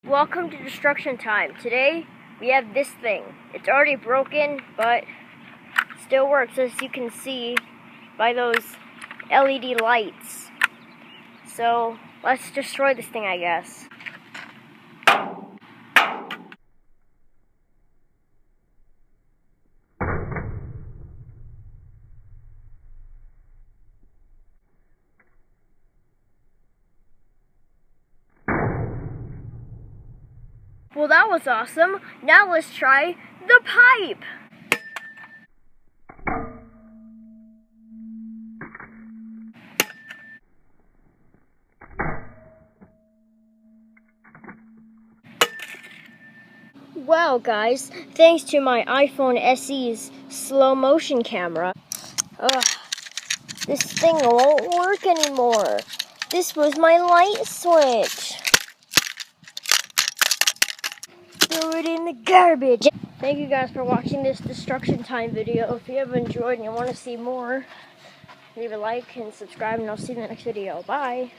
Welcome to Destruction Time. Today we have this thing. It's already broken, but still works, as you can see by those LED lights. So let's destroy this thing, I guess. Well, that was awesome. Now let's try the pipe. Well, guys, thanks to my iPhone SE's slow motion camera, this thing won't work anymore. This was my light switch. Throw it in the garbage. Thank you guys for watching this Destruction Time video. If you have enjoyed and you want to see more, leave a like and subscribe, and I'll see you in the next video. Bye.